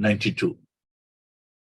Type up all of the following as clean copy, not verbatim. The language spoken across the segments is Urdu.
92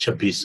26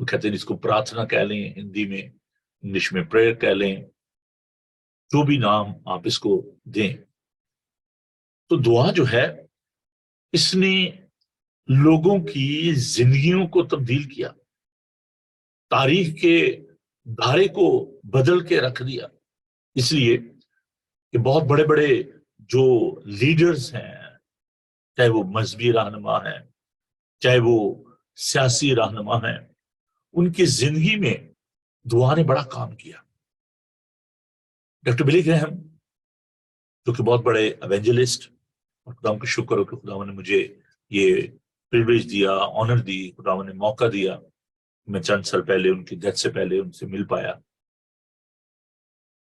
وہ کہتے ہیں جس کو پرارتھنا کہہ لیں ہندی میں، انگلش میں پریئر کہہ لیں، جو بھی نام آپ اس کو دیں. تو دعا جو ہے اس نے لوگوں کی زندگیوں کو تبدیل کیا، تاریخ کے دھارے کو بدل کے رکھ دیا. اس لیے کہ بہت بڑے بڑے جو لیڈرز ہیں، چاہے وہ مذہبی رہنما ہیں، چاہے وہ سیاسی رہنما ہیں، ان کی زندگی میں دعا نے بڑا کام کیا. ڈاکٹر بلی گریہم جو کہ بہت بڑے ایونجلسٹ، اور خدا کا شکر ہو کہ خدا نے مجھے یہ پریویلیج دیا، آنر دی، خدا نے موقع دیا. میں چند سال پہلے ان کی ڈیتھ سے پہلے ان سے مل پایا.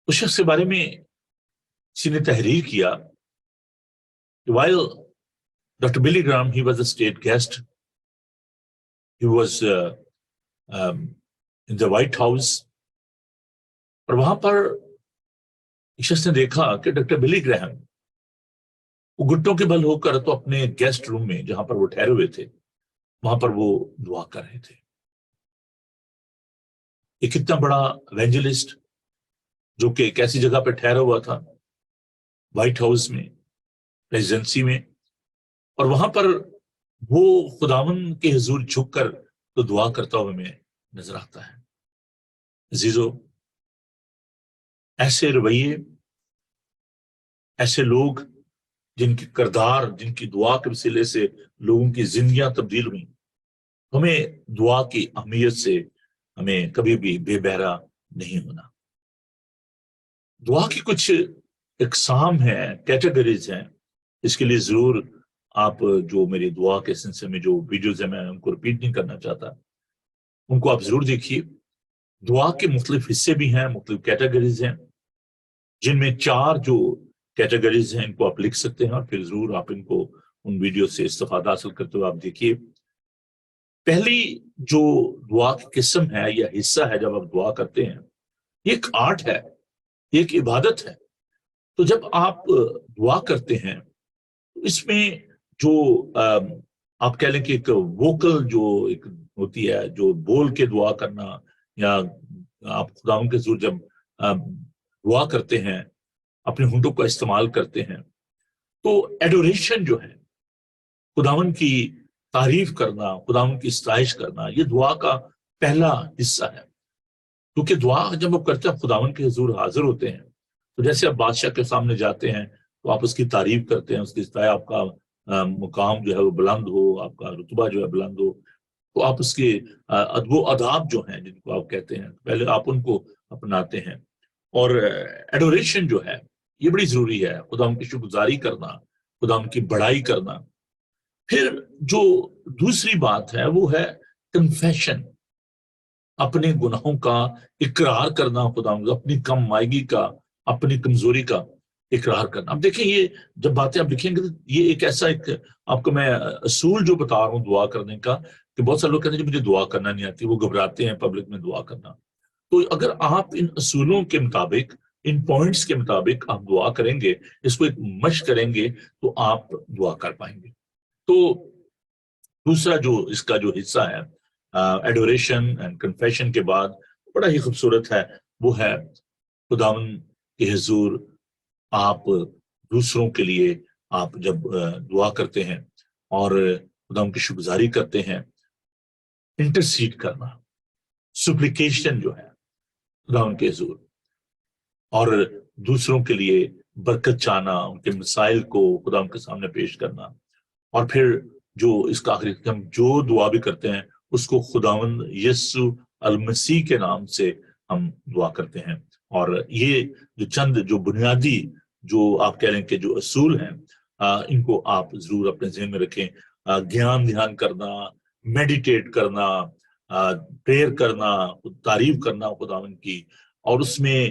اس شخص کے بارے میں کسی نے تحریر کیا کہ while Dr. Billy Graham, he was a state guest. He was in the White House. اور وہاں پر ایک شخص نے دیکھا کہ ڈاکٹر بلی گریہم وہ گھٹنوں کے بل ہو کر تو اپنے گیسٹ روم میں جہاں پر وہ ٹھہرے ہوئے تھے وہاں پر وہ دعا کر رہے تھے. ایک اتنا بڑا ایونجلسٹ جو کہ ایک ایسی جگہ پہ ٹھہرا ہوا تھا، وائٹ ہاؤس میں، ریزیڈنسی میں، اور وہاں پر وہ خداون کے حضور جھک کر تو دعا کرتا ہوا ہمیں نظر آتا ہے. عزیزو، ایسے رویے، ایسے لوگ جن کی کردار، جن کی دعا کے وسیلے سے لوگوں کی زندگیاں تبدیل ہوئیں، ہمیں دعا کی اہمیت سے ہمیں کبھی بھی بے بہرا نہیں ہونا. دعا کی کچھ اقسام ہیں، کیٹیگریز ہیں. اس کے لیے ضرور آپ جو میری دعا کے سلسلے میں جو ویڈیوز ہیں میں ان کو ریپیٹ نہیں کرنا چاہتا، ان کو آپ ضرور دیکھیے. دعا کے مختلف حصے بھی ہیں، مختلف کیٹیگریز ہیں، جن میں 4 جو کیٹیگریز ہیں ان کو آپ لکھ سکتے ہیں، اور پھر ضرور آپ ان کو ان ویڈیو سے استفادہ حاصل کرتے ہوئے آپ دیکھیے. پہلی جو دعا کی قسم ہے یا حصہ ہے جب آپ دعا کرتے ہیں، یہ ایک آرٹ ہے، ایک عبادت ہے. تو جب آپ دعا کرتے ہیں اس میں جو آپ کہہ لیں کہ ایک ووکل جو ایک ہوتی ہے، جو بول کے دعا کرنا، یا آپ خداوند کے حضور جب دعا کرتے ہیں اپنے ہونٹوں کا استعمال کرتے ہیں، تو ایڈوریشن جو ہے، خداوند کی تعریف کرنا، خداوند کی ستائش کرنا، یہ دعا کا پہلا حصہ ہے. کیونکہ دعا جب آپ کرتے ہیں خداوند کے حضور حاضر ہوتے ہیں، تو جیسے آپ بادشاہ کے سامنے جاتے ہیں تو آپ اس کی تعریف کرتے ہیں، اس کی ستائش، آپ کا مقام جو ہے وہ بلند ہو، آپ کا رتبہ جو ہے بلند ہو، تو آپ اس کے ادب و آداب جو ہیں جن کو آپ کہتے ہیں پہلے آپ ان کو اپناتے ہیں. اور ایڈوریشن جو ہے یہ بڑی ضروری ہے، خداوند کی شکر گزاری کرنا، خداوند کی بڑائی کرنا. پھر جو دوسری بات ہے وہ ہے کنفیشن، اپنے گناہوں کا اقرار کرنا، خداوند اپنی کم مائگی کا، اپنی کمزوری کا اقرار کرنا. اب دیکھیں یہ جب باتیں آپ لکھیں گے تو یہ ایک ایسا ایک آپ کو میں اصول جو بتا رہا ہوں دعا کرنے کا، کہ بہت سارے لوگ کہتے ہیں کہ مجھے دعا کرنا نہیں آتی، وہ گھبراتے ہیں پبلک میں دعا کرنا. تو اگر آپ ان اصولوں کے مطابق، ان پوائنٹس کے مطابق آپ دعا کریں گے، اس کو ایک مشق کریں گے، تو آپ دعا کر پائیں گے. تو دوسرا جو اس کا جو حصہ ہے ایڈوریشن اینڈ کنفیشن کے بعد بڑا ہی خوبصورت ہے، وہ ہے خداوند کے حضور آپ دوسروں کے لیے آپ جب دعا کرتے ہیں اور خداوند کی شکرگزاری کرتے ہیں، انٹرسیڈ کرنا، سپلیکیشن جو ہے خداوند کے حضور، اور دوسروں کے لیے برکت چاہنا، ان کے مسائل کو خداوند کے سامنے پیش کرنا. اور پھر جو اس کا آخری ہم جو دعا بھی کرتے ہیں اس کو خداوند یسوع المسیح کے نام سے ہم دعا کرتے ہیں. اور یہ جو چند جو بنیادی جو آپ کہہ لیں کہ جو اصول ہیں، ان کو آپ ضرور اپنے ذہن میں رکھیں. گیان دھیان کرنا، میڈیٹیٹ کرنا، پریئر کرنا، تعریف کرنا خداوند کی، اور اس میں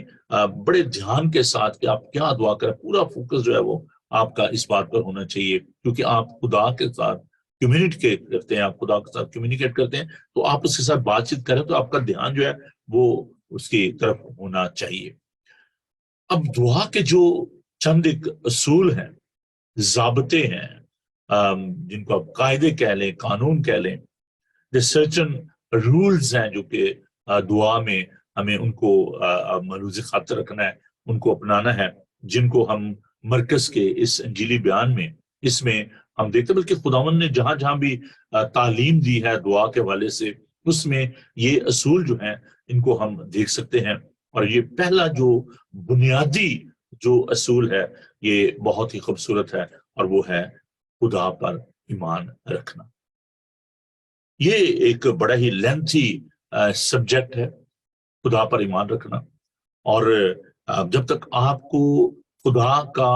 بڑے دھیان کے ساتھ کہ آپ کیا دعا کریں، پورا فوکس جو ہے وہ آپ کا اس بات پر ہونا چاہیے. کیونکہ آپ خدا کے ساتھ کمیونیکیٹ کرتے ہیں، آپ خدا کے ساتھ کمیونیکیٹ کرتے ہیں، تو آپ اس کے ساتھ بات چیت کریں تو آپ کا دھیان جو ہے وہ اس کی طرف ہونا چاہیے. اب دعا کے جو چند ایک اصول ہیں، ضابطے ہیں، جن کو آپ قاعدے کہہ لیں، قانون کہہ لیں، the certain رولز ہیں جو کہ دعا میں ہمیں ان کو ملحوظ خاطر رکھنا ہے، ان کو اپنانا ہے، جن کو ہم مرکز کے اس انجیلی بیان میں اس میں ہم دیکھتے ہیں، بلکہ خداوند نے جہاں جہاں بھی تعلیم دی ہے دعا کے حوالے سے، اس میں یہ اصول جو ہیں ان کو ہم دیکھ سکتے ہیں۔ اور یہ پہلا جو بنیادی جو اصول ہے یہ بہت ہی خوبصورت ہے، اور وہ ہے خدا پر ایمان رکھنا۔ یہ ایک بڑا ہی لینتھی سبجیکٹ ہے، خدا پر ایمان رکھنا، اور جب تک آپ کو خدا کا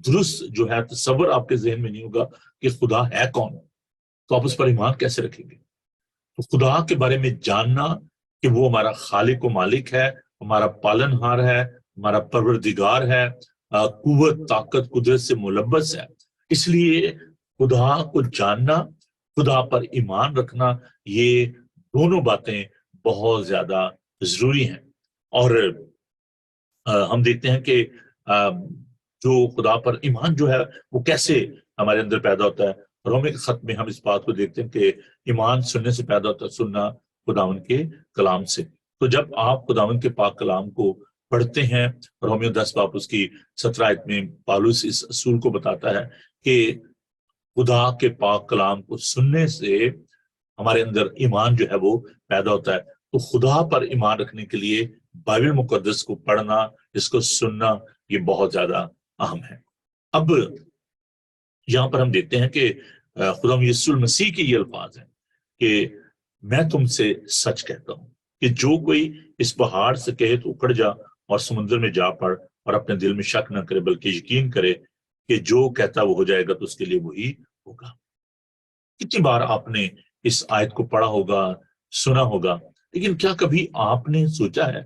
درست جو ہے تصور آپ کے ذہن میں نہیں ہوگا کہ خدا ہے کون، تو آپ اس پر ایمان کیسے رکھیں گے؟ تو خدا کے بارے میں جاننا کہ وہ ہمارا خالق و مالک ہے، ہمارا پالن ہار ہے، ہمارا پروردگار ہے، قوت طاقت قدرت سے ملبس ہے، اس لیے خدا کو جاننا، خدا پر ایمان رکھنا، یہ دونوں باتیں بہت زیادہ ضروری ہیں۔ اور ہم دیکھتے ہیں کہ جو خدا پر ایمان جو ہے وہ کیسے ہمارے اندر پیدا ہوتا ہے۔ رومے کے خط میں ہم اس بات کو دیکھتے ہیں کہ ایمان سننے سے پیدا ہوتا ہے، سننا خداوند کے کلام سے۔ تو جب آپ خداوند کے پاک کلام کو پڑھتے ہیں، رومیو 10 باب اس کی 17 آیت میں پالوس اس اصول کو بتاتا ہے کہ خدا کے پاک کلام کو سننے سے ہمارے اندر ایمان جو ہے وہ پیدا ہوتا ہے۔ تو خدا پر ایمان رکھنے کے لیے بائبل مقدس کو پڑھنا، اس کو سننا، یہ بہت زیادہ اہم ہے۔ اب یہاں پر ہم دیکھتے ہیں کہ خدا یسوع المسیح کے یہ الفاظ ہیں کہ میں تم سے سچ کہتا ہوں کہ جو کوئی اس پہاڑ سے کہے تو اکھڑ جا اور سمندر میں جا پڑ، اور اپنے دل میں شک نہ کرے بلکہ یقین کرے کہ جو کہتا وہ ہو جائے گا تو اس کے لیے وہی ہوگا۔ کتنی بار آپ نے اس آیت کو پڑھا ہوگا، سنا ہوگا، لیکن کیا کبھی آپ نے سوچا ہے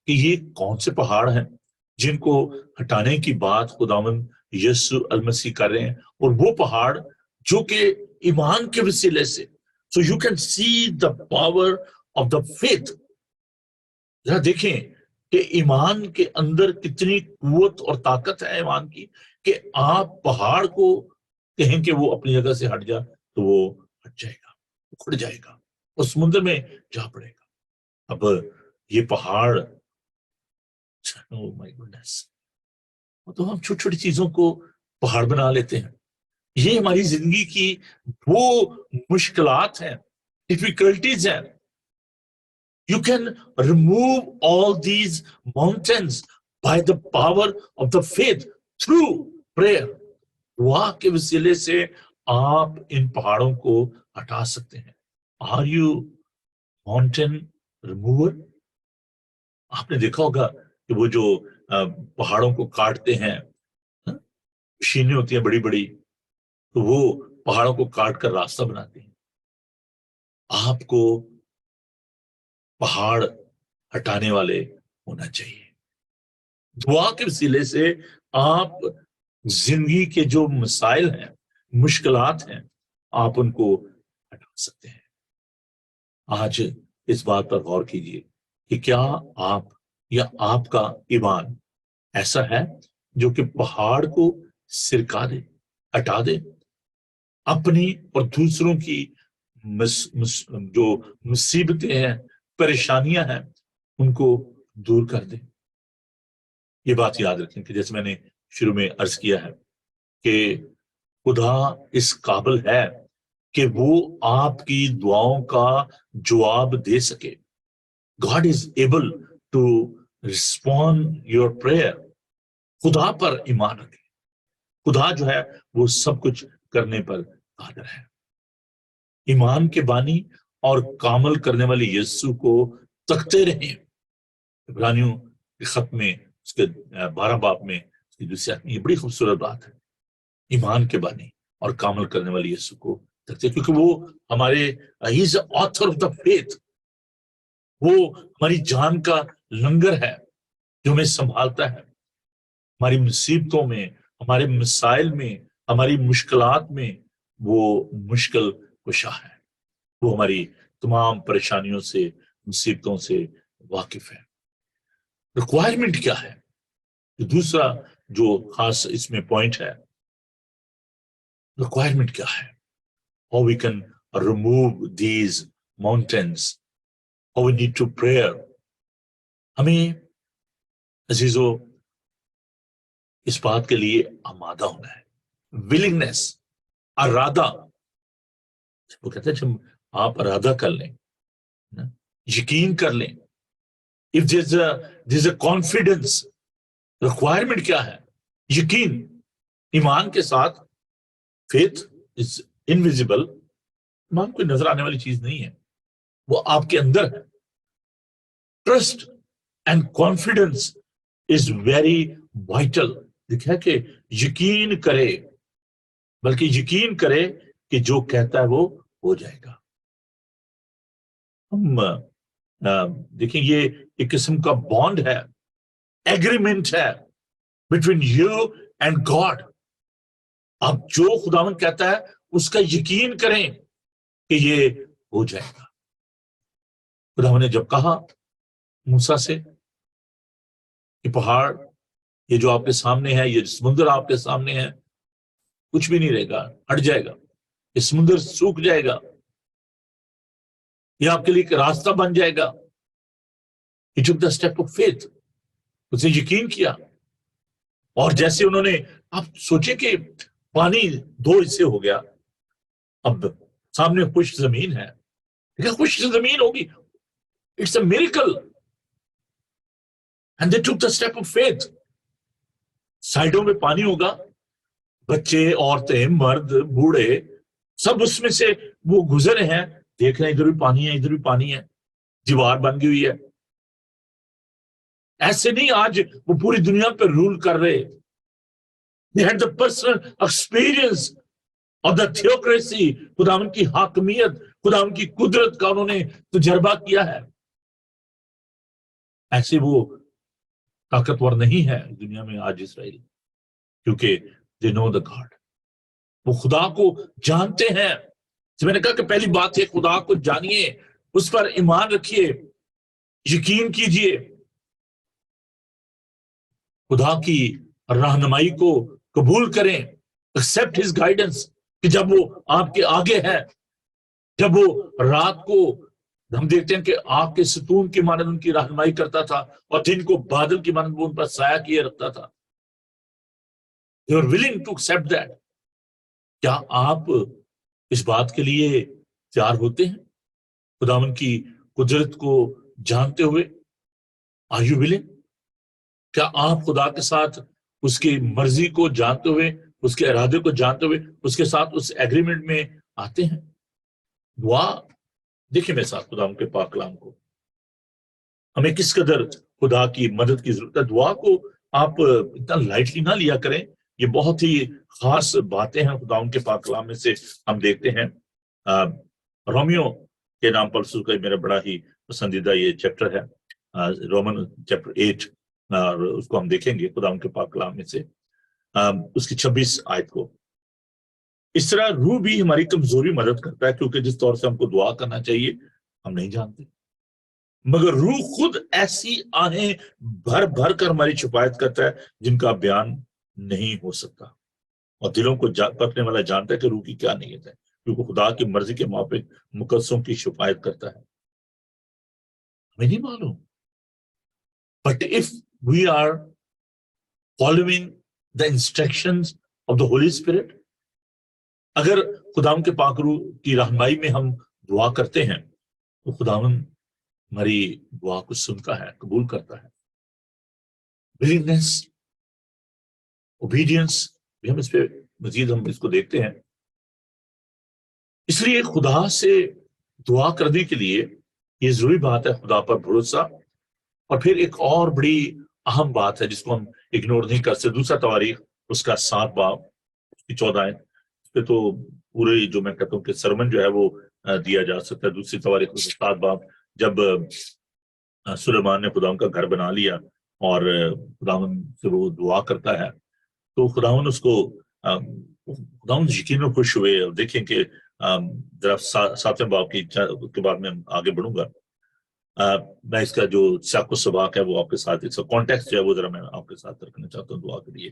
کہ یہ کون سے پہاڑ ہیں جن کو ہٹانے کی بات خداوند یسوع المسیح کر رہے ہیں؟ اور وہ پہاڑ جو کہ ایمان کے وسیلے سے، so you can see the power of the faith۔ ذرا دیکھیں کہ ایمان کے اندر کتنی قوت اور طاقت ہے ایمان کی، کہ آپ پہاڑ کو کہیں کہ وہ اپنی جگہ سے ہٹ جا تو وہ ہٹ جائے گا، اکھڑ جائے گا، اس سمندر میں جا پڑے گا۔ اب یہ پہاڑ، oh my goodness، تو ہم چھوٹی چھوٹی چیزوں کو پہاڑ بنا لیتے ہیں۔ یہ ہماری زندگی کی وہ مشکلات ہیں، ڈیفیکلٹیز ہیں۔ You can remove all these mountains by the power of the faith through prayer۔ دعا کے وسیلے سے آپ ان پہاڑوں کو ہٹا سکتے ہیں۔ Are you mountain remover؟ آپ نے دیکھا ہوگا کہ وہ جو پہاڑوں کو کاٹتے ہیں، مشینیں ہوتی ہیں بڑی بڑی، تو وہ پہاڑوں کو کاٹ کر راستہ بناتے ہیں۔ آپ کو پہاڑ ہٹانے والے ہونا چاہیے۔ دعا کے وسیلے سے آپ زندگی کے جو مسائل ہیں، مشکلات ہیں، آپ ان کو ہٹا سکتے ہیں۔ آج اس بات پر غور کیجیے کہ کیا آپ یا آپ کا ایمان ایسا ہے جو کہ پہاڑ کو سرکا دے، ہٹا دے، اپنی اور دوسروں کی جو مصیبتیں ہیں، پریشانیاں ہیں، ان کو دور کر دے۔ یہ بات یاد رکھیں کہ جیسے میں نے شروع میں عرض کیا ہے کہ خدا اس قابل ہے کہ وہ آپ کی دعاؤں کا جواب دے سکے۔ God is able to respond your prayer۔ خدا پر ایمان رکھیں، خدا جو ہے وہ سب کچھ کرنے پر قادر ہے۔ ایمان کے بانی اور کامل کرنے والے یسوع کو تکتے رہیں۔ عبرانیوں کے خط میں اس کے 12 باب میں اس کی دوسری آیت میں یہ بڑی خوبصورت بات ہے، ایمان کے بانی اور کامل کرنے والے یسوع کو تکتے، کیونکہ وہ ہمارے he is the author of the faith۔ وہ ہماری جان کا لنگر ہے جو ہمیں سنبھالتا ہے ہماری مصیبتوں میں، ہمارے مسائل میں، ہماری مشکلات میں۔ وہ مشکل کشا ہے، وہ ہماری تمام پریشانیوں سے، مصیبتوں سے واقف ہے۔ ریکوائرمنٹ کیا ہے؟ دوسرا جو خاص اس میں پوائنٹ ہے، ریکوائرمنٹ کیا ہے؟ How we can remove these mountains how we need to prayer. ہمیں عزیزو اس بات کے لیے آمادہ ہونا ہے. ولنگنس، ارادہ. وہ کہتے ہیں جب آپ ارادہ کر لیں، یقین کر لیں. if there's a confidence، requirement کیا ہے؟ یقین. ایمان کے ساتھ faith is invisible. ایمان کوئی نظر آنے والی چیز نہیں ہے، وہ آپ کے اندر ہے. Trust and confidence is very vital. دیکھا کہ یقین کرے، بلکہ یقین کرے کہ جو کہتا ہے وہ ہو جائے گا. ہم دیکھیں یہ ایک قسم کا بانڈ ہے، ایگریمنٹ ہے بٹوین یو اینڈ گاڈ. آپ جو خداوند کہتا ہے اس کا یقین کریں کہ یہ ہو جائے گا. خداوند نے جب کہا موسیٰ سے کہ پہاڑ یہ جو آپ کے سامنے ہے، یہ سمندر آپ کے سامنے ہے، کچھ بھی نہیں رہے گا، ہٹ جائے گا، یہ سمندر سوکھ جائے گا، یہ آپ کے لیے ایک راستہ بن جائے گا. He took the step of faith. اس نے یقین کیا. اور جیسے انہوں نے، آپ سوچیں کہ پانی 2 حصے ہو گیا، اب سامنے خشک زمین ہے، لیکن خشک زمین ہوگی. It's a miracle. And they took the step of faith. سائڈوں میں پانی ہوگا، بچے، عورتیں، مرد، بوڑھے سب اس میں سے وہ گزرے ہیں، دیکھ رہے ہیں ادھر بھی پانی ہے، ادھر بھی پانی ہے، دیوار بن گئی ہوئی ہے. ایسے نہیں آج وہ پوری دنیا پہ رول کر رہے. They had the personal experience of the theocracy. خداوند کی حاکمیت، خداوند کی قدرت کا انہوں نے تجربہ کیا ہے. ایسے وہ طاقتور نہیں ہے دنیا میں آج اسرائیل، کیونکہ they know the God. وہ خدا کو جانتے ہیں. میں نے کہا کہ پہلی بات ہے خدا کو جانیے، اس پر ایمان رکھیے، یقین کیجئے، خدا کی رہنمائی کو قبول کریں. accept his guidance. کہ جب وہ آپ کے آگے ہے، جب وہ رات کو ہم دیکھتے ہیں کہ آگ کے ستون کی مانند ان کی رہنمائی کرتا تھا اور دن کو بادل کی مانند وہ ان پر سایہ کیے رکھتا تھا. they were willing to accept that. کیا آپ اس بات کے لیے تیار ہوتے ہیں خداوند کی قدرت کو جانتے ہوئے؟ Are you willing؟ کیا آپ خدا کے ساتھ اس کی مرضی کو جانتے ہوئے، اس کے ارادے کو جانتے ہوئے اس کے ساتھ اس ایگریمنٹ میں آتے ہیں؟ دعا دیکھیں میرے ساتھ خداوند کے پاک کلام کو. ہمیں کس قدر خدا کی مدد کی ضرورت ہے. دعا کو آپ اتنا لائٹلی نہ لیا کریں. یہ بہت ہی خاص باتیں ہیں خداوند کے پاک کلام میں سے. ہم دیکھتے ہیں رومیو کے نام پر کا میرا بڑا ہی پسندیدہ یہ چیپٹر ہے، رومن چیپٹر 8، اور اس کو ہم دیکھیں گے خداوند کے پاک کلام میں سے اس کی 26 آیت کو. اس طرح روح بھی ہماری کمزوری مدد کرتا ہے، کیونکہ جس طور سے ہم کو دعا کرنا چاہیے ہم نہیں جانتے، مگر روح خود ایسی آہیں بھر بھر کر ہماری شفاعت کرتا ہے جن کا بیان نہیں ہو سکتا. اور دلوں کو پکنے والا جانتا ہے کہ روح کی کیا نیت ہے، کیونکہ خدا کی مرضی کے موافق مقدسوں کی شفاعت کرتا ہے. ہمیں نہیں معلوم. But if we are following the instructions of the Holy Spirit، اگر خداوند کے پاک روح کی رہنمائی میں ہم دعا کرتے ہیں تو خداوند ہماری دعا کو سنتا ہے، قبول کرتا ہے. willingness، obedience بھی ہم اس پہ مزید ہم اس کو دیکھتے ہیں. اس لیے خدا سے دعا کرنے کے لیے یہ ضروری بات ہے خدا پر بھروسہ. اور پھر ایک اور بڑی اہم بات ہے جس کو ہم اگنور نہیں کر سکتے. دوسرا تواریخ اس کا 7 باب اس کی 14 اس پہ تو پورے جو میں کہتا ہوں کہ سرمن جو ہے وہ دیا جا سکتا ہے. دوسری تواریخ اس کا 7 باب جب سلیمان نے خداوند کا گھر بنا لیا اور خداوند سے وہ دعا کرتا ہے تو خداوند اس کو خداوند یقین میں خوش ہوئے. اور دیکھیں کہ ذرا 7ویں باب کے بعد میں آگے بڑھوں گا. میں اس کا جو سیاق و سباق ہے وہ آپ کے ساتھ، اس کا کانٹیکسٹ جو ہے وہ ذرا میں آپ کے ساتھ رکھنا چاہتا ہوں دعا کے لیے.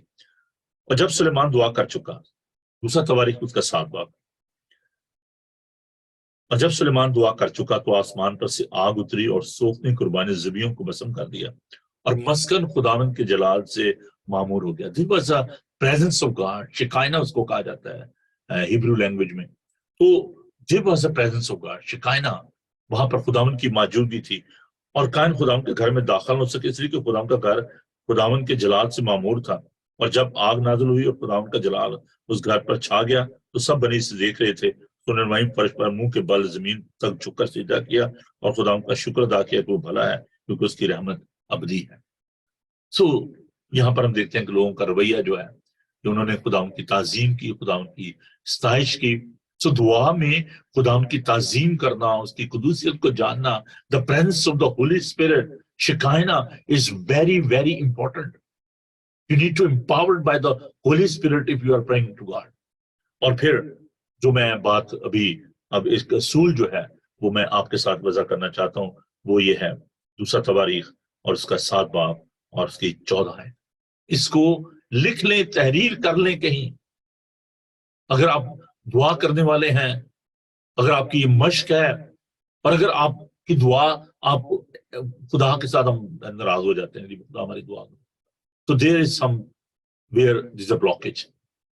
اور جب سلیمان دعا کر چکا، دوسرا تواریخ اس کا 7 باب، اور جب سلیمان دعا کر چکا تو آسمان پر سے آگ اتری اور سوکھ نے قربانی ذبیحوں کو بسم کر دیا اور مسکن خداوند کے جلال سے معمور ہو گیا. This was a presence of God. شکائنہ اس کو کہا جاتا ہے ہیبرو لینگویج میں. تو this was a presence of God. شکائنہ وہاں پر خداوند کی موجودگی تھی اور کائن خداوند کے گھر میں داخل ہو سکے اس لیے کہ خداوند کا گھر خداوند کے جلال سے معمور تھا. اور جب آگ نازل ہوئی اور خداوند کا جلال اس گھر پر چھا گیا تو سب بنی سے دیکھ رہے تھے. تو نرمائی فرش پر منہ کے بل زمین تک جھک کر سجدہ کیا اور خداوند کا شکر ادا کیا کہ وہ بھلا ہے کیونکہ اس کی رحمت ابدی ہے. سو یہاں پر ہم دیکھتے ہیں کہ لوگوں کا رویہ جو ہے کہ انہوں نے خداوند کی تعظیم کی, خداوند کی ستائش کی. سو دعا میں خداوند کی تعظیم کرنا, اس کی قدوسیت کو جاننا, the presence of the Holy Spirit, شکائنہ is very very important. You need to empowered by the Holy Spirit if you are praying to God. اور پھر جو میں بات اب اس کا اصول جو ہے وہ میں آپ کے ساتھ وضع کرنا چاہتا ہوں وہ یہ ہے دوسرا تواریخ اور اس کا 7 باب اور اس کی 14 ہے. اس کو لکھ لیں, تحریر کر لیں کہیں. اگر آپ دعا کرنے والے ہیں, اگر آپ کی یہ مشق ہے اور اگر آپ کی دعا آپ خدا کے ساتھ ہم ناراض ہو جاتے ہیں خدا ہماری دعا تو دیر از سم ویئر دز اے بلاکیج.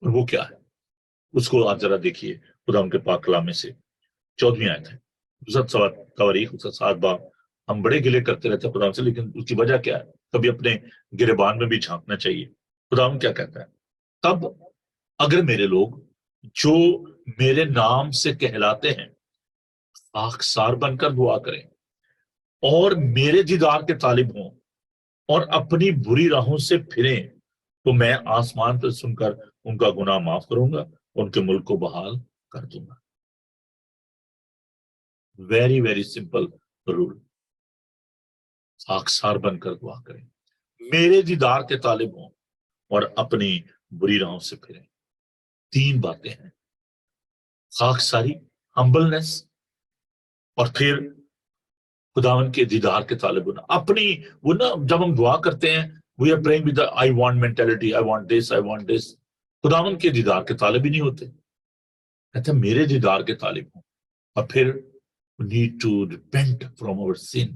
اور وہ کیا ہے اس کو آپ ذرا دیکھیے خدا ان کے پاک کلام میں سے 14ویں آیت ہے دوسرا تواریخ اس کا 7 باب. ہم بڑے گلے کرتے رہتے ہیں خدا سے, لیکن اس کی وجہ کیا ہے؟ کبھی اپنے گریبان میں بھی جھانکنا چاہیے. خدا کیا کہتا ہے؟ تب اگر میرے لوگ جو میرے نام سے کہلاتے ہیں خاکسار بن کر دعا کریں اور میرے دیدار کے طالب ہوں اور اپنی بری راہوں سے پھریں تو میں آسمان پر سن کر ان کا گناہ معاف کروں گا, ان کے ملک کو بحال کر دوں گا. Very very simple rule. خاکسار بن کر دعا کریں, میرے دیدار کے طالب ہوں اور اپنی بری راہوں سے پھریں. 3 باتیں ہیں, خاکساری, ہمبلنس, اور پھر خداوند کے دیدار کے طالب ہونا. اپنی وہ نا جب ہم دعا کرتے ہیں we are praying with the I want mentality, I want this, I want this. خداوند کے دیدار کے طالب ہی نہیں ہوتے. کہتے ہیں میرے دیدار کے طالب ہوں اور پھر we need to repent from our sin.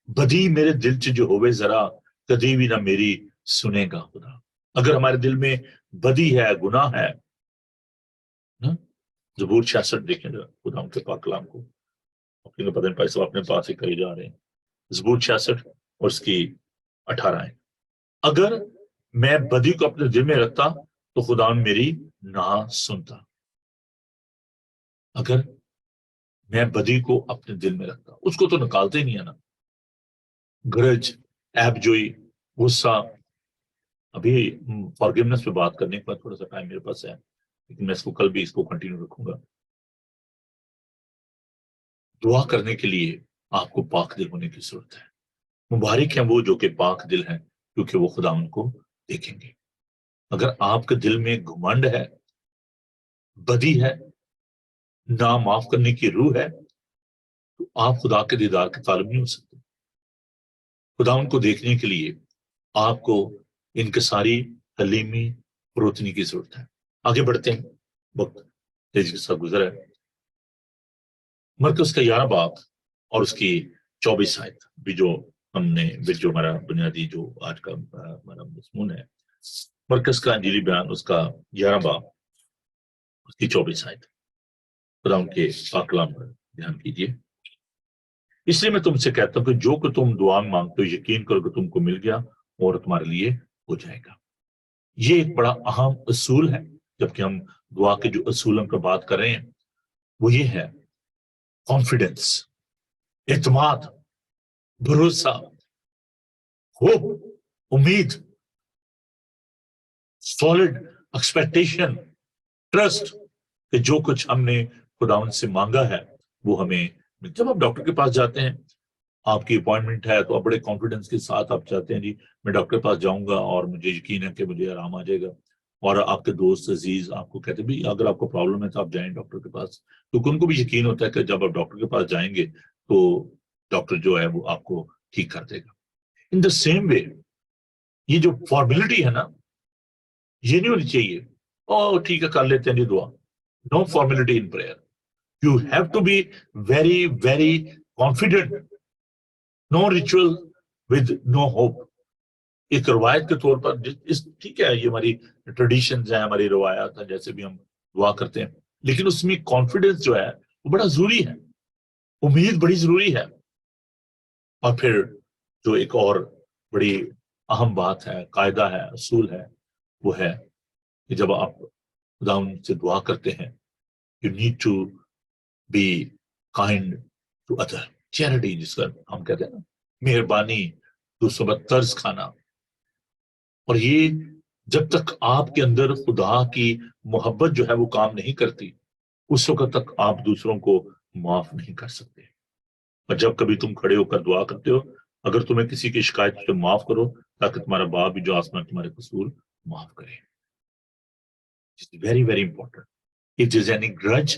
بدی میرے دل سے جو ہوئے ذرا کدی بھی نہ میری سنے گا خدا. اگر ہمارے دل میں بدی ہے, گناہ ہے, زبور 66 دیکھیں خدا ان کے پاک کلام کو پتہ نہیں بھائی صاحب اپنے پاس ہی کہی جا رہے ہیں. زبور 66 اور اس کی 18 ہے. اگر میں بدی کو اپنے دل میں رکھتا تو خدا میری نہ سنتا. اگر میں بدی کو اپنے دل میں رکھتا, اس کو تو نکالتے ہی نہیں ہے نا. گرج, ایب جوئی, غصہ. ابھی فارگیونیس پہ بات کرنے کے بعد تھوڑا سا ٹائم میرے پاس ہے لیکن میں اس کو کل بھی اس کو کنٹینیو رکھوں گا. دعا کرنے کے لیے آپ کو پاک دل ہونے کی ضرورت ہے. مبارک ہیں وہ جو کہ پاک دل ہیں کیونکہ وہ خدا ان کو دیکھیں گے. اگر آپ کے دل میں گھمنڈ ہے, بدی ہے, نا معاف کرنے کی روح ہے تو آپ خدا کے دیدار کے طالب نہیں ہو سکتے. خدا ان کو دیکھنے کے لیے آپ کو انکساری, حلیمی, فروتنی کی ضرورت ہے. آگے بڑھتے ہیں, وقت تیزی کے ساتھ گزرا ہے. مرکز کا 11 باب اور اس کی 24 آیت بھی جو ہم نے جو ہمارا بنیادی جو آج کا ہمارا مضمون ہے مرکز کا انجیلی بیان اس کا 11 باب اس کی 24 آیت. خدا ان کے پاک کلام پر دھیان کیجیے. اس لیے میں تم سے کہتا ہوں کہ جو کہ تم دعا میں مانگتے ہو یقین کرو کہ تم کو مل گیا اور تمہارے لیے ہو جائے گا. یہ ایک بڑا اہم اصول ہے. جبکہ ہم دعا کے جو اصولوں پر بات کر رہے ہیں وہ یہ ہے کانفیڈنس, اعتماد, بھروسہ, ہوپ, امید, سالڈ ایکسپیکٹیشن, ٹرسٹ کہ جو کچھ ہم نے خداوند سے مانگا ہے وہ ہمیں. جب آپ ڈاکٹر کے پاس جاتے ہیں, آپ کی اپوائنٹمنٹ ہے تو آپ بڑے کانفیڈنس کے ساتھ آپ چاہتے ہیں جی میں ڈاکٹر کے پاس جاؤں گا اور مجھے یقین ہے کہ مجھے آرام آ جائے گا. اور آپ کے دوست عزیز آپ کو کہتے ہیں بھی اگر آپ کو پرابلم ہے تو آپ جائیں ڈاکٹر کے پاس, کیونکہ ان کو بھی یقین ہوتا ہے کہ جب آپ ڈاکٹر کے پاس جائیں گے تو ڈاکٹر جو ہے وہ آپ کو ٹھیک کر دے گا. ان دا سیم وے یہ جو فارمیلٹی ہے نا یہ نہیں ہونی چاہیے او ٹھیک ہے کر لیتے ہیں جی دعا. No formality in prayer. You have to be very, very confident. No ritual with no hope. ایک روایت کے طور پر ٹھیک ہے یہ ہماری ٹریڈیشنز ہیں, ہماری روایات ہیں, جیسے بھی ہم دعا کرتے ہیں, لیکن اس میں کانفیڈنس جو ہے وہ بڑا ضروری ہے, امید بڑی ضروری ہے. اور پھر جو ایک اور بڑی اہم بات ہے, قاعدہ ہے, اصول ہے, وہ ہے کہ جب آپ خدا سے دعا کرتے ہیں, you need to be kind to other, charity جس کا ہم کہتے ہیں نا, مہربانی, دوسروں پر طرز کھانا. اور یہ جب تک آپ کے اندر خدا کی محبت جو ہے وہ کام نہیں کرتی, اس وقت تک آپ دوسروں کو معاف نہیں کر سکتے. اور جب کبھی تم کھڑے ہو کر دعا کرتے ہو, اگر تمہیں کسی کی شکایت سے معاف کرو تاکہ تمہارا باپ بھی جو آسمان تمہارے قصور معاف کرے. Very very important. It is any grudge,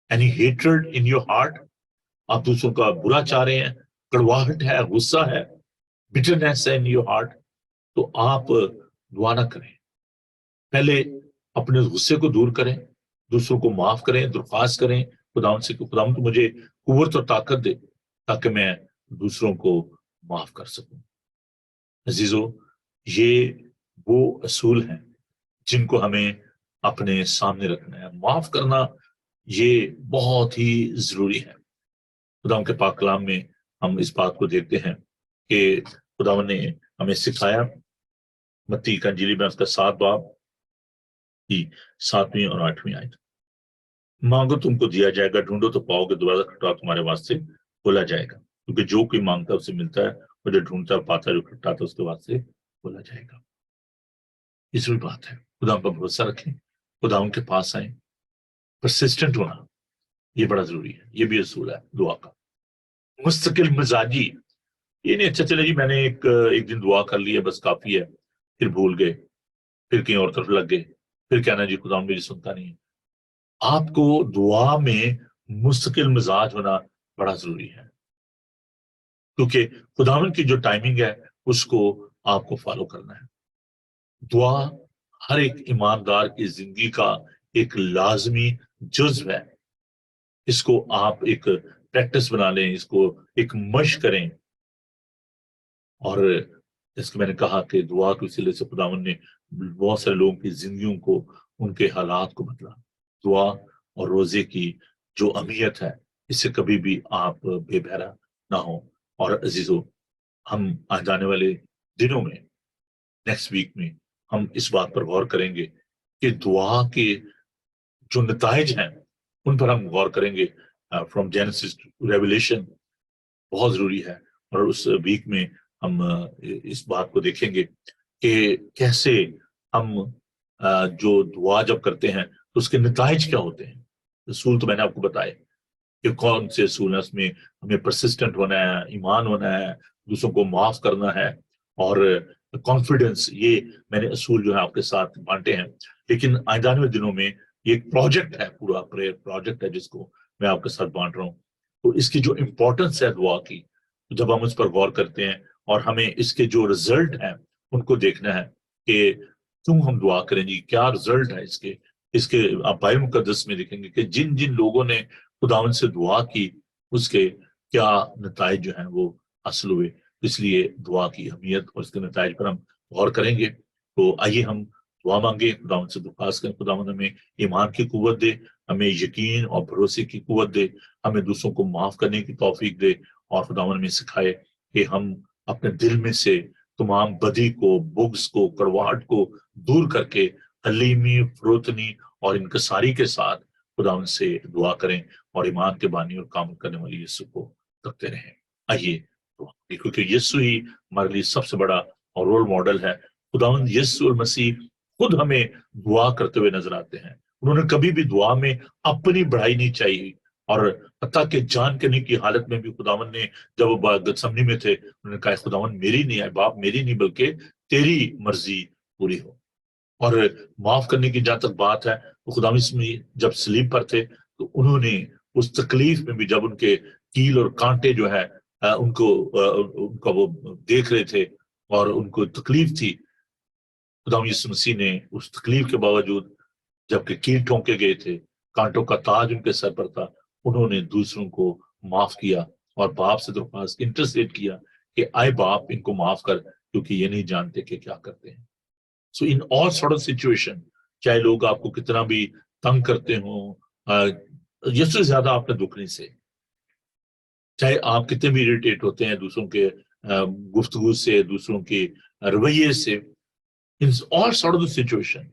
any hatred in your heart, آپ دوسروں کا برا چاہ رہے ہیں, کڑواہٹ ہے, غصہ ہے, بٹرنیس ہے ان یور ہارٹ, تو آپ دعا نہ کریں. پہلے اپنے غصے کو دور کریں, دوسروں کو معاف کریں, درخواست کریں خداوند سے کہ خداوند تو مجھے قوت اور طاقت دے تاکہ میں دوسروں کو معاف کر سکوں. عزیزو, یہ وہ اصول ہیں جن کو ہمیں اپنے سامنے رکھنا ہے. معاف کرنا یہ بہت ہی ضروری ہے. خداوند کے پاک کلام میں ہم اس بات کو دیکھتے ہیں کہ خداوند نے ہمیں سکھایا. متی کا انجیل میں اس کا 7 باب کی 7ویں اور 8ویں آیت, مانگو تم کو دیا جائے گا, ڈھونڈو تو پاؤ گے, دروازہ کھٹکاؤ تمہارے واسطے کھولا جائے گا. کیونکہ جو کوئی مانگتا ہے اسے ملتا ہے, اور جو ڈھونڈتا ہے پاتا ہے, جو کھٹکاتا ہے اس کے واسطے کھولا جائے گا. یہ ضروری بات ہے. خدا پر بھروسہ رکھیں, خدا ان کے پاس آئیں, پرسسٹنٹ ہونا یہ بڑا ضروری ہے. یہ بھی اصول ہے دعا کا. مستقل مزاجی, یہ نہیں اچھا چلے جی میں نے ایک دن دعا کر لی ہے بس کافی ہے, پھر بھول گئے, پھر کہیں اور طرف لگ گئے, پھر کہنا جی خدا میری سنتا نہیں ہے. آپ کو دعا میں مستقل مزاج ہونا بڑا ضروری ہے, کیونکہ خداوند کی جو ٹائمنگ ہے اس کو آپ کو فالو کرنا ہے. دعا ہر ایک ایماندار کی زندگی کا ایک لازمی جزو ہے. اس کو آپ ایک پریکٹس بنا لیں, اس کو ایک مشق کریں. اور جس کو میں نے کہا کہ دعا کے وسیلے سے خداوند نے بہت سارے لوگوں کی زندگیوں کو, ان کے حالات کو بدلا. دعا اور روزے کی جو اہمیت ہے اس سے کبھی بھی آپ بے بہرا نہ ہوں. اور عزیزو, ہم آنے جانے والے دنوں میں, نیکسٹ ویک میں, ہم اس بات پر غور کریں گے کہ دعا کے جو نتائج ہیں ان پر ہم غور کریں گے. فرام جینیسس ٹو ریویلیشن بہت ضروری ہے. اور اس ویک میں ہم اس بات کو دیکھیں گے کہ کیسے ہم جو دعا جب کرتے ہیں تو اس کے نتائج کیا ہوتے ہیں. اصول تو میں نے آپ کو بتائے کہ کون سے اصول ہیں. اس میں ہمیں پرسسٹنٹ ہونا ہے, ایمان ہونا ہے, دوسروں کو معاف کرنا ہے, اور کانفیڈنس. یہ میں نے اصول جو ہے آپ کے ساتھ بانٹے ہیں. لیکن آئندہ والے دنوں میں یہ ایک پروجیکٹ ہے, پورا پروجیکٹ ہے جس کو میں آپ کے ساتھ بانٹ رہا ہوں. تو اس کی جو امپورٹنس ہے دعا کی, جب ہم اس پر غور کرتے ہیں اور ہمیں اس کے جو رزلٹ ہیں ان کو دیکھنا ہے کہ کیوں ہم دعا کریں جی, کیا رزلٹ ہے اس کے آپ بائبل مقدس میں دیکھیں گے کہ جن جن لوگوں نے خداوند سے دعا کی اس کے کیا نتائج جو ہیں وہ حاصل ہوئے. اس لیے دعا کی اہمیت اور اس کے نتائج پر ہم غور کریں گے. تو آئیے ہم دعا مانگے, خداوند سے درخواست کریں خداوند ہمیں ایمان کی قوت دے, ہمیں یقین اور بھروسے کی قوت دے, ہمیں دوسروں کو معاف کرنے کی توفیق دے, اور خداوند ہمیں سکھائے کہ ہم اپنے دل میں سے تمام بدی کو, بغض کو, کڑواہٹ کو دور کر کے حلیمی, فروتنی اور انکساری کے ساتھ خداوند سے دعا کریں, اور ایمان کے بانی اور کام کرنے والی یسوع کو تکتے رہیں. آئیے کیونکہ یسوع ہی ہمارے لیے سب سے بڑا اور رول ماڈل ہے. خداوند یسوع المسیح خود ہمیں دعا کرتے ہوئے نظر آتے ہیں. انہوں نے کبھی بھی دعا میں اپنی بڑائی نہیں چاہیے, اور حتیٰ کہ جان کرنے کی حالت میں بھی خداوند نے جب وہ گتسمنی میں تھے انہوں نے کہا خداوند میری نہیں ہے, باپ میری نہیں بلکہ تیری مرضی پوری ہو. اور معاف کرنے کی جہاں تک بات ہے, وہ خداوند میں جب صلیب پر تھے تو انہوں نے اس تکلیف میں بھی, جب ان کے کیل اور کانٹے جو ہے ان کا وہ دیکھ رہے تھے اور ان کو تکلیف تھی, خداوند یسوع مسیح نے اس تکلیف کے باوجود جبکہ کیل ٹھونکے گئے تھے, کانٹوں کا تاج ان کے سر پر تھا، انہوں نے دوسروں کو معاف کیا اور باپ سے درخواست انٹرسیڈ کیا کہ آئے باپ ان کو معاف کر، کیونکہ یہ نہیں جانتے کہ کیا کرتے ہیں. سو ان آل سارٹ آف سچویشن، چاہے لوگ آپ کو کتنا بھی تنگ کرتے ہوں، اس سے زیادہ آپ نے دکھ نہیں سے، چاہے آپ کتنے بھی اریٹیٹ ہوتے ہیں دوسروں کے گفتگو سے، دوسروں کے رویے سے، ان آل سارٹ آف سچویشن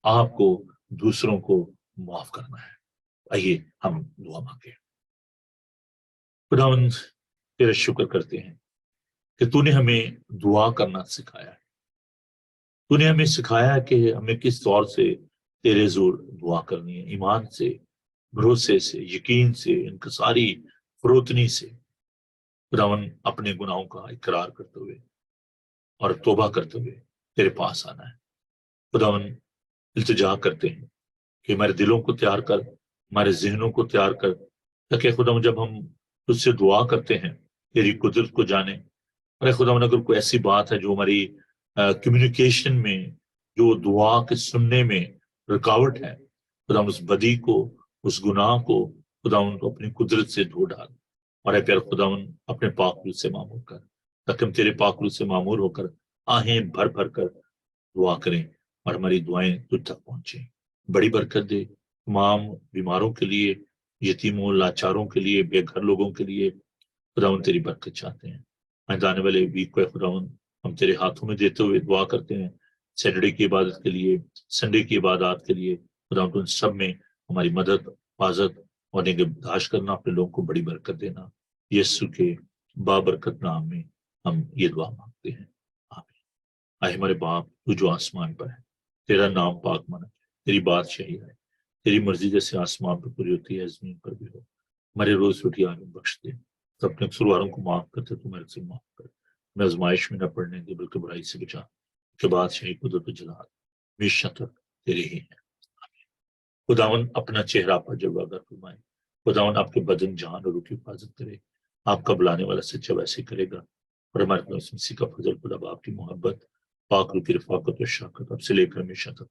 آپ کو دوسروں کو معاف کرنا ہے. آئیے ہم دعا مانگیں. خداوند تیرا شکر کرتے ہیں کہ تو نے ہمیں دعا کرنا سکھایا ہے. تو نے ہمیں سکھایا ہے کہ ہمیں کس طور سے تیرے زور دعا کرنی ہے، ایمان سے، بھروسے سے، یقین سے، انکساری فروتنی سے. خداوند اپنے گناہوں کا اقرار کرتے ہوئے اور توبہ کرتے ہوئے تیرے پاس آنا ہے. خداوند التجا کرتے ہیں کہ ہمارے دلوں کو تیار کر، ہمارے ذہنوں کو تیار کر، تاکہ خداوند جب ہم تجھ سے دعا کرتے ہیں تیری قدرت کو جانے. ارے خداوند اگر کوئی ایسی بات ہے جو ہماری کمیونیکیشن میں، جو دعا کے سننے میں رکاوٹ ہے، خداوند اس بدی کو، اس گناہ کو خداوند کو اپنی قدرت سے دھو ڈال. اور اے پیارے خداوند اپنے پاک روح سے معمور کر، تاکہ ہم تیرے پاک روح سے معمور ہو کر آہیں بھر بھر کر دعا کریں اور ہماری دعائیں تجھ تک پہنچیں. بڑی برکت دے تمام بیماروں کے لیے، یتیموں، لاچاروں کے لیے، بے گھر لوگوں کے لیے. خداوند تیری برکت چاہتے ہیں. آنے والے ویک کو خداوند ہم تیرے ہاتھوں میں دیتے ہوئے دعا کرتے ہیں، سیٹرڈے کی عبادت کے لیے، سنڈے کی عبادات کے لیے. خداوند ان سب میں ہماری مدد، حفاظت اور نگہداشت کرنا. اپنے لوگوں کو بڑی برکت دینا. یسوع کے بابرکت نام میں ہم یہ دعا مانگتے ہیں، آمین. اے ہمارے باپ تو جو آسمان پر ہے، تیرا نام پاک مانا جائے، تیری بادشاہی ہے، تیری مرضی جیسے آسمان پر پوری ہوتی ہے زمین پر بھی ہو. ہمارے روز روٹی آج بخش دے، تو اپنے قصورواروں کو معاف کرتے تو میرے سے معاف کر. میں آزمائش میں نہ پڑنے دے بلکہ برائی سے بچا، کہ بادشاہی قدرت و جلال ہمیشہ تک تیرے ہی ہیں. خداون اپنا چہرہ پر جلوہ گر فرمائے. خداون آپ کے بدن، جان اور روح کی حفاظت کرے. آپ کا بلانے والا سچا ویسے کرے گا. اور ہمارے خدا مسیح کا فضل، خدا باپ کی محبت، پاک روح کی رفاقت و شفقت اب سے لے کر ہمیشہ تک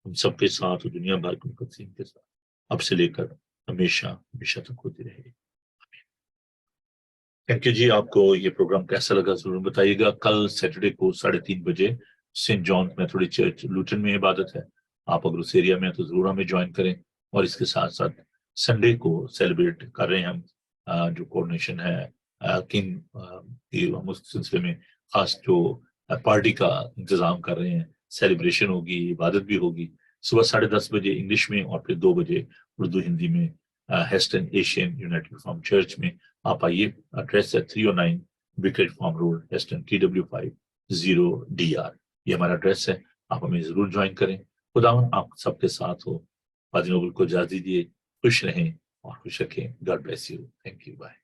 ہم سب کے ساتھ اور دنیا بھر کے مقدسین کے ساتھ اب سے لے کر ہمیشہ ہمیشہ تک ہوتی رہے. تھینک یو جی. آپ کو یہ پروگرام کیسا لگا ضرور بتائیے گا. کل سیٹرڈے کو 3:30 بجے سینٹ جان میتھوڈسٹ چرچ لوٹن میں عبادت ہے. آپ اگر اس ایریا میں ہیں تو ضرور ہمیں جوائن کریں. اور اس کے ساتھ ساتھ سنڈے کو سیلیبریٹ کر رہے ہیں ہم جو کورنیشن ہے کنگ، ہم اس سلسلے میں خاص جو پارٹی کا انتظام کر رہے ہیں. سیلیبریشن ہوگی، عبادت بھی ہوگی صبح 10:30 بجے انگلش میں، اور پھر 2 بجے اردو ہندی میں ہیسٹن ایشین یونائٹڈ ریفارم چرچ میں. آپ آئیے. ایڈریس ہے 309 وکٹ فارم روڈ، ہیسٹن TW50DR. یہ ہمارا ایڈریس ہے. آپ ہمیں ضرور جوائن کریں. خداوند آپ سب کے ساتھ ہو. فادر نوبل کو اجازت دیجیے. خوش رہیں اور خوش رکھیں. God bless you. Thank you. Bye.